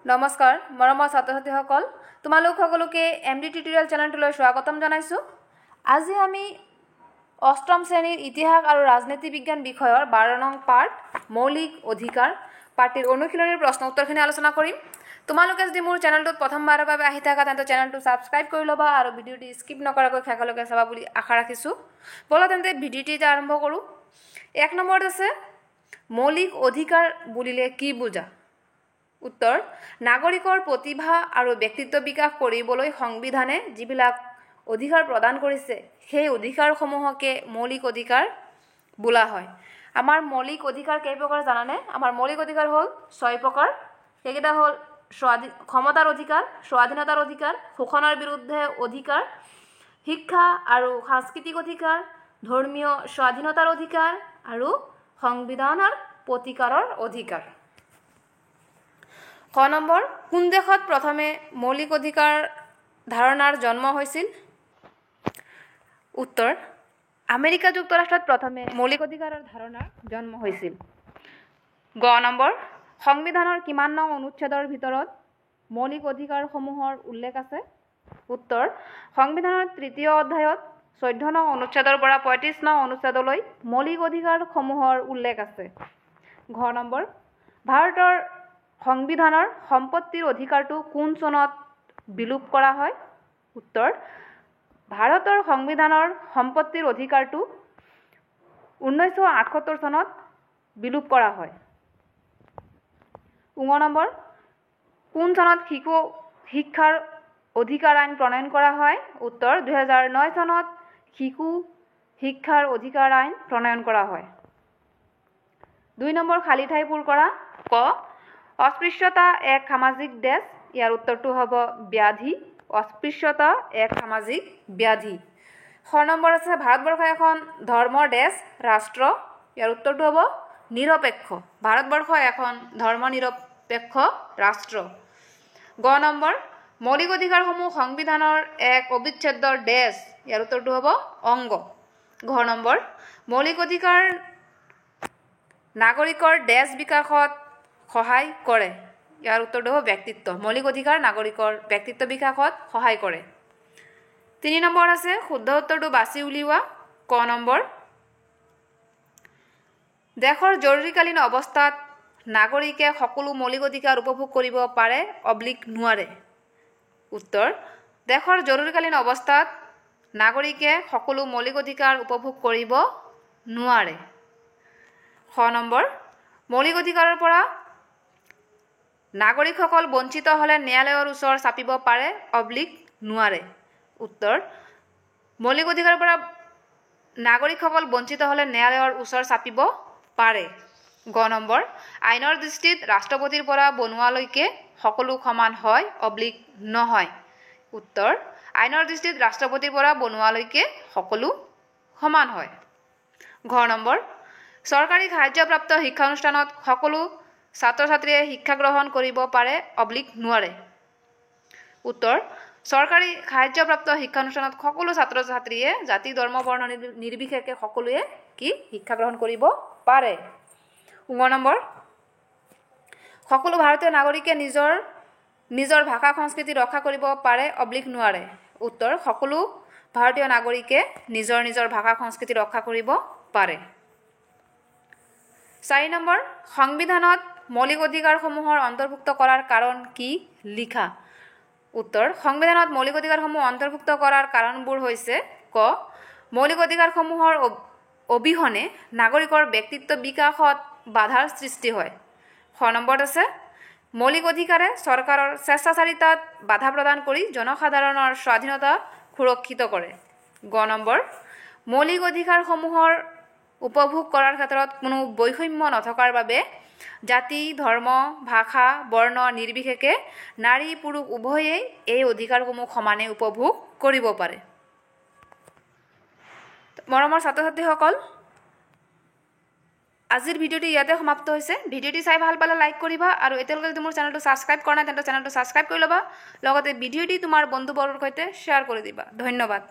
নমস্কাৰ মৰমৰ ছাত্ৰ-ছাত্ৰীসকল তোমালোক সকলোকে এমডি টিউটৰিয়েল চেনেলটোলৈ স্বাগতম জনাইছো। আজি আমি অষ্টম শ্ৰেণীৰ ইতিহাস আৰু ৰাজনীতি বিজ্ঞান বিষয়ৰ 12 নং পাৰ্ট মৌলিক অধিকাৰ পাৰ্টিৰ অনুশীলনীৰ প্ৰশ্ন উত্তৰখিনি আলোচনা কৰিম। তোমালোকে যদি মোৰ চেনেলটোত প্ৰথমবাৰৰ বাবে আহি থাকা তেন্তে চেনেলটো সাবস্ক্ৰাইব কৰি ল'বা আৰু ভিডিঅ'টি স্কিপ নকৰাকৈ শেষলৈকে চাবা বুলি আশা ৰাখিছো। বলা তেন্তে ভিডিঅ'টি আৰম্ভ কৰো। 1 নম্বৰত আছে মৌলিক অধিকাৰ বুলিলে কি বুজা? উত্তৰ নাগৰিকৰ প্ৰতিভা আৰু ব্যক্তিত্ব বিকাশ কৰিবলৈ সংবিধানে যিবিলাক অধিকাৰ প্ৰদান কৰিছে সেই অধিকাৰসমূহকে মৌলিক অধিকাৰ বোলা হয়। আমাৰ মৌলিক অধিকাৰ কেই প্ৰকাৰ জানানে? আমাৰ মৌলিক অধিকাৰ হ'ল 6 প্ৰকাৰ। সেইকেইটা হ'ল ক্ষমতাৰ অধিকাৰ, স্বাধীনতাৰ অধিকাৰ, শোষণৰ বিৰুদ্ধে অধিকাৰ, শিক্ষা আৰু সাংস্কৃতিক অধিকাৰ, ধৰ্মীয় স্বাধীনতাৰ অধিকাৰ আৰু সংবিধানৰ প্ৰতিকাৰৰ অধিকাৰ। ক নম্বৰ কোন দেশত প্ৰথমে মৌলিক অধিকাৰ ধাৰণাৰ জন্ম হৈছিল? উত্তৰ আমেৰিকা যুক্তৰাষ্ট্ৰত প্ৰথমে মৌলিক অধিকাৰৰ ধাৰণাৰ জন্ম হৈছিল। গ নম্বৰ সংবিধানৰ কিমান নং অনুচ্ছেদৰ ভিতৰত মৌলিক অধিকাৰসমূহৰ উল্লেখ আছে? উত্তৰ সংবিধানৰ 3য় অধ্যায়ত 14 নং অনুচ্ছেদৰ পৰা 35 নং অনুচ্ছেদলৈ মৌলিক অধিকাৰসমূহৰ উল্লেখ আছে। ঘ নম্বৰ ভাৰতৰ সংবিধানৰ সম্পত্তিৰ অধিকাৰটো কোন চনত বিলোপ কৰা হয়? উত্তৰ ভাৰতৰ সংবিধানৰ সম্পত্তিৰ অধিকাৰটো 1978 চনত বিলোপ কৰা হয়। ঙ নম্বৰ কোন চনত শিশু শিক্ষাৰ অধিকাৰ আইন প্ৰণয়ন কৰা হয়? উত্তৰ 2009 চনত শিশু শিক্ষাৰ অধিকাৰ আইন প্ৰণয়ন কৰা হয়। 2 নম্বৰ খালী ঠাই পূৰ কৰা। ক অস্পৃশ্যতা এক সামাজিক দেশ। ইয়াৰ উত্তৰটো হ'ব ব্যাধি। অস্পৃশ্যতা এক সামাজিক ব্যাধি। খ নম্বৰ আছে ভাৰতবৰ্ষ এখন ধৰ্মৰ দেশ ৰাষ্ট্ৰ। ইয়াৰ উত্তৰটো হ'ব নিৰপেক্ষ। ভাৰতবৰ্ষ এখন ধৰ্ম নিৰপেক্ষ ৰাষ্ট্ৰ। গ নম্বৰ মৌলিক অধিকাৰসমূহ সংবিধানৰ এক অবিচ্ছেদ্য দেশ। ইয়াৰ উত্তৰটো হ'ব অংগ। ঘ নম্বৰ মৌলিক অধিকাৰ নাগৰিকৰ দেশ বিকাশত সহায় কৰে। ইয়াৰ উত্তৰটো হ'ব ব্যক্তিত্ব। মৌলিক অধিকাৰ নাগৰিকৰ ব্যক্তিত্ব বিকাশত সহায় কৰে। 3 নম্বৰ আছে শুদ্ধ উত্তৰটো বাছি উলিওৱা। ক নম্বৰ দেশৰ জৰুৰীকালীন অৱস্থাত নাগৰিকে সকলো মৌলিক অধিকাৰ উপভোগ কৰিব পাৰে নোৱাৰে? উত্তৰ দেশৰ জৰুৰীকালীন অৱস্থাত নাগৰিকে সকলো মৌলিক অধিকাৰ উপভোগ কৰিব নোৱাৰে। খ নম্বৰ মৌলিক অধিকাৰৰ পৰা নাগৰিকসকল বঞ্চিত হ'লে ন্যায়ালয়ৰ ওচৰ চাপিব পাৰে নোৱাৰে? উত্তৰ মৌলিক অধিকাৰৰ পৰা নাগৰিকসকল বঞ্চিত হ'লে ন্যায়ালয়ৰ ওচৰ চাপিব পাৰে। গ নম্বৰ আইনৰ দৃষ্টিত ৰাষ্ট্ৰপতিৰ পৰা বনোৱালৈকে সকলো সমান হয় নহয়? উত্তৰ আইনৰ দৃষ্টিত ৰাষ্ট্ৰপতিৰ পৰা বনোৱালৈকে সকলো সমান হয়। ঘ নম্বৰ চৰকাৰী সাহায্যপ্ৰাপ্ত শিক্ষানুষ্ঠানত সকলো ছাত্ৰ ছাত্ৰীয়ে শিক্ষা গ্ৰহণ কৰিব পাৰে নোৱাৰে? উত্তৰ চৰকাৰী সাহায্যপ্ৰাপ্ত শিক্ষানুষ্ঠানত সকলো ছাত্ৰ ছাত্ৰীয়ে জাতি ধৰ্ম বৰ্ণ নিৰ্বিশেষে সকলোৱে শিক্ষা গ্ৰহণ কৰিব পাৰে। ঙ নম্বৰ সকলো ভাৰতীয় নাগৰিকে নিজৰ ভাষা সংস্কৃতি ৰক্ষা কৰিব পাৰে নোৱাৰে? উত্তৰ সকলো ভাৰতীয় নাগৰিকে নিজৰ ভাষা সংস্কৃতি ৰক্ষা কৰিব পাৰে। 4 নম্বৰ সংবিধানত মৌলিক অধিকাৰসমূহৰ অন্তৰ্ভুক্ত কৰাৰ কাৰণ কি লিখা? উত্তৰ সংবিধানত মৌলিক অধিকাৰসমূহ অন্তৰ্ভুক্ত কৰাৰ কাৰণবোৰ হৈছে ক মৌলিক অধিকাৰসমূহৰ অবিহনে নাগৰিকৰ ব্যক্তিত্ব বিকাশত বাধাৰ সৃষ্টি হয়। খ নম্বৰত আছে মৌলিক অধিকাৰে চৰকাৰৰ স্বেচ্ছাচাৰিতাত বাধা প্ৰদান কৰি জনসাধাৰণৰ স্বাধীনতা সুৰক্ষিত কৰে। গ নম্বৰ মৌলিক অধিকাৰসমূহৰ উপভোগ কৰাৰ ক্ষেত্ৰত কোনো বৈষম্য নথকাৰ বাবে জাতি ধৰ্ম ভাষা বৰ্ণ নিৰ্বিশেষে নাৰী পুৰুষ উভয়েই এই অধিকাৰসমূহ সমানে উপভোগ কৰিব পাৰে। মৰমৰ ছাত্ৰ ছাত্ৰীসকল আজিৰ ভিডিঅ'টি ইয়াতে সমাপ্ত হৈছে। ভিডিঅ'টি চাই ভাল পালে লাইক কৰিবা আৰু এতিয়ালৈকে যদি মোৰ চেনেলটো ছাবস্ক্ৰাইব কৰা নাই তেন্তে চেনেলটো ছাবস্ক্ৰাইব কৰি ল'বা। লগতে ভিডিঅ'টি তোমাৰ বন্ধুবৰ্গৰ সৈতে শ্বেয়াৰ কৰি দিবা। ধন্যবাদ।